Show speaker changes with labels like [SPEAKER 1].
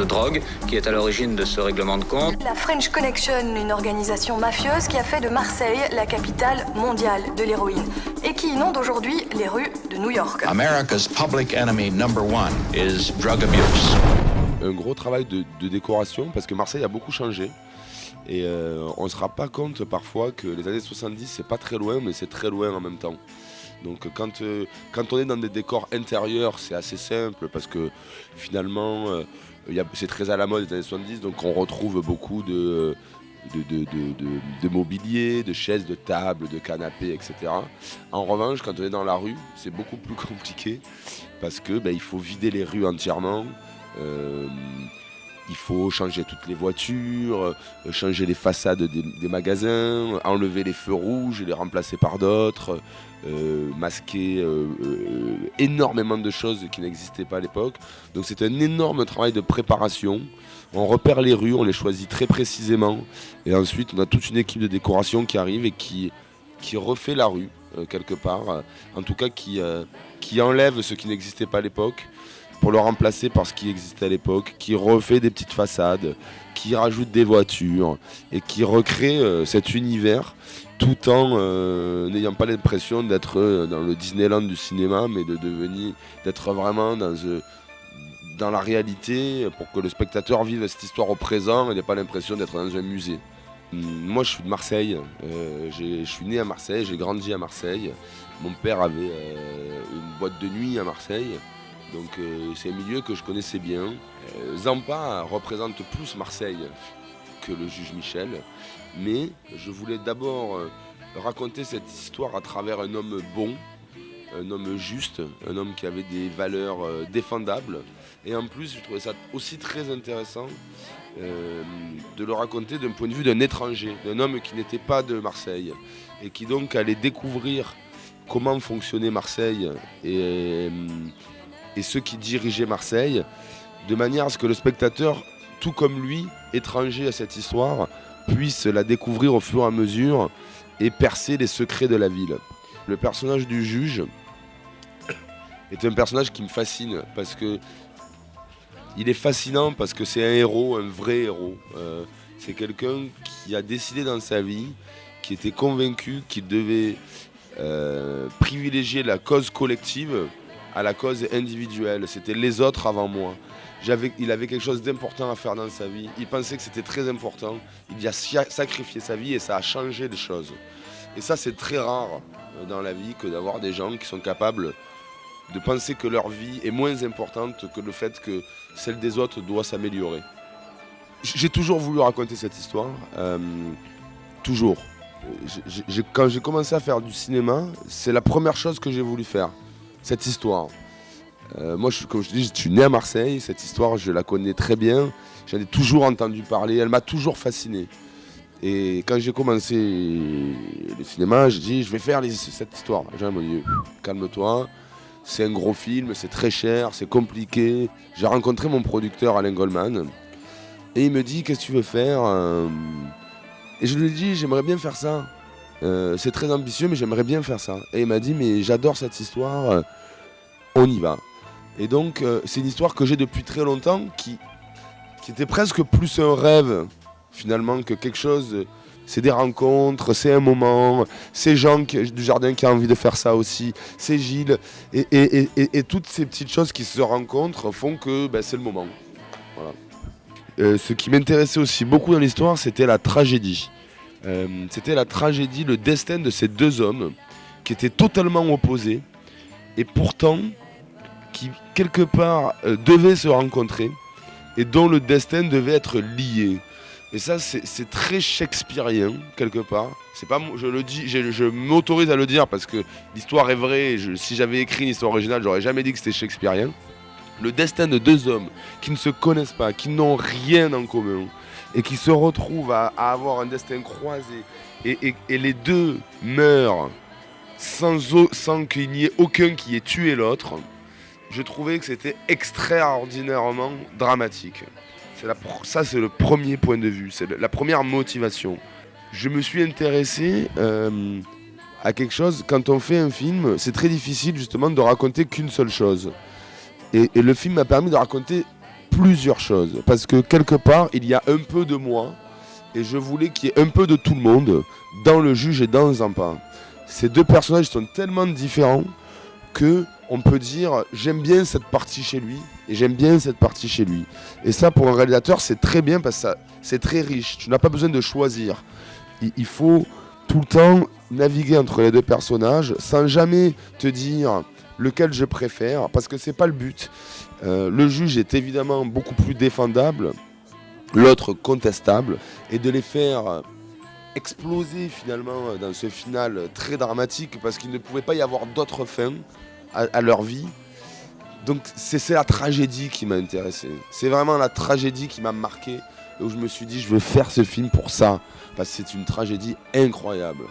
[SPEAKER 1] drogue qui est à l'origine de ce règlement de compte.
[SPEAKER 2] La French Connection, une organisation mafieuse qui a fait de Marseille la capitale mondiale de l'héroïne et qui inonde aujourd'hui les rues de New York.
[SPEAKER 3] America's public enemy number one is drug abuse.
[SPEAKER 4] Un gros travail de décoration parce que Marseille a beaucoup changé. Et on ne se rend pas compte parfois que les années 70, c'est pas très loin, mais c'est très loin en même temps. Donc quand on est dans des décors intérieurs, c'est assez simple parce que finalement, c'est très à la mode des années 70, donc on retrouve beaucoup de mobilier, de chaises, de tables, de canapés, etc. En revanche, quand on est dans la rue, c'est beaucoup plus compliqué parce que il faut vider les rues entièrement. Il faut changer toutes les voitures, changer les façades des magasins, enlever les feux rouges et les remplacer par d'autres, masquer énormément de choses qui n'existaient pas à l'époque. Donc c'est un énorme travail de préparation. On repère les rues, on les choisit très précisément. Et ensuite, on a toute une équipe de décoration qui arrive et qui refait la rue, quelque part. En tout cas, qui enlève ce qui n'existait pas à l'époque, pour le remplacer par ce qui existait à l'époque, qui refait des petites façades, qui rajoute des voitures et qui recrée cet univers tout en n'ayant pas l'impression d'être dans le Disneyland du cinéma, mais d'être vraiment dans la réalité pour que le spectateur vive cette histoire au présent et n'ait pas l'impression d'être dans un musée. Moi je suis de Marseille, je suis né à Marseille, j'ai grandi à Marseille. Mon père avait une boîte de nuit à Marseille. Donc c'est un milieu que je connaissais bien. Zampa représente plus Marseille que le juge Michel. Mais je voulais d'abord raconter cette histoire à travers un homme bon, un homme juste, un homme qui avait des valeurs défendables. Et en plus, je trouvais ça aussi très intéressant de le raconter d'un point de vue d'un étranger, d'un homme qui n'était pas de Marseille et qui donc allait découvrir comment fonctionnait Marseille et ceux qui dirigeaient Marseille, de manière à ce que le spectateur, tout comme lui, étranger à cette histoire, puisse la découvrir au fur et à mesure et percer les secrets de la ville. Le personnage du juge est un personnage qui me fascine, parce que il est fascinant parce que c'est un héros, un vrai héros. C'est quelqu'un qui a décidé dans sa vie, qui était convaincu qu'il devait privilégier la cause collective à la cause individuelle. C'était les autres avant moi. Il avait quelque chose d'important à faire dans sa vie. Il pensait que c'était très important. Il a sacrifié sa vie et ça a changé les choses. Et ça, c'est très rare dans la vie que d'avoir des gens qui sont capables de penser que leur vie est moins importante que le fait que celle des autres doit s'améliorer. J'ai toujours voulu raconter cette histoire. Toujours. Quand j'ai commencé à faire du cinéma, c'est la première chose que j'ai voulu faire. Cette histoire. Moi, comme je dis, je suis né à Marseille. Cette histoire, je la connais très bien. J'en ai toujours entendu parler. Elle m'a toujours fasciné. Et quand j'ai commencé le cinéma, j'ai dit, je vais faire cette histoire. Les gens m'ont dit, calme-toi. C'est un gros film, c'est très cher, c'est compliqué. J'ai rencontré mon producteur Alain Goldman. Et il me dit, qu'est-ce que tu veux faire ? Et je lui ai dit, j'aimerais bien faire ça. C'est très ambitieux, mais j'aimerais bien faire ça. Et il m'a dit, mais j'adore cette histoire, on y va. Et donc, c'est une histoire que j'ai depuis très longtemps, qui était presque plus un rêve, finalement, que quelque chose. C'est des rencontres, c'est un moment, c'est Jean du Jardin qui a envie de faire ça aussi, c'est Gilles. Et toutes ces petites choses qui se rencontrent font que c'est le moment. Voilà. Ce qui m'intéressait aussi beaucoup dans l'histoire, c'était la tragédie. C'était la tragédie, le destin de ces deux hommes qui étaient totalement opposés et pourtant qui quelque part devaient se rencontrer et dont le destin devait être lié. Et ça, c'est très shakespearien quelque part. C'est pas, je le dis, je m'autorise à le dire parce que l'histoire est vraie. Si j'avais écrit une histoire originale, j'aurais jamais dit que c'était shakespearien. Le destin de deux hommes qui ne se connaissent pas, qui n'ont rien en commun, et qui se retrouvent à avoir un destin croisé, et les deux meurent sans qu'il n'y ait aucun qui ait tué l'autre, je trouvais que c'était extraordinairement dramatique. Ça, c'est le premier point de vue, c'est la première motivation. Je me suis intéressé à quelque chose, quand on fait un film, c'est très difficile justement de raconter qu'une seule chose. Et le film m'a permis de raconter plusieurs choses. Parce que quelque part, il y a un peu de moi. Et je voulais qu'il y ait un peu de tout le monde dans le juge et dans Zampa. Ces deux personnages sont tellement différents que on peut dire j'aime bien cette partie chez lui et j'aime bien cette partie chez lui. Et ça, pour un réalisateur, c'est très bien parce que c'est très riche. Tu n'as pas besoin de choisir. Il faut tout le temps naviguer entre les deux personnages sans jamais te dire lequel je préfère parce que c'est pas le but. Le juge est évidemment beaucoup plus défendable, l'autre contestable, et de les faire exploser finalement dans ce final très dramatique parce qu'il ne pouvait pas y avoir d'autre fin à leur vie. Donc c'est la tragédie qui m'a intéressé. C'est vraiment la tragédie qui m'a marqué, où je me suis dit je veux faire ce film pour ça, parce que c'est une tragédie incroyable.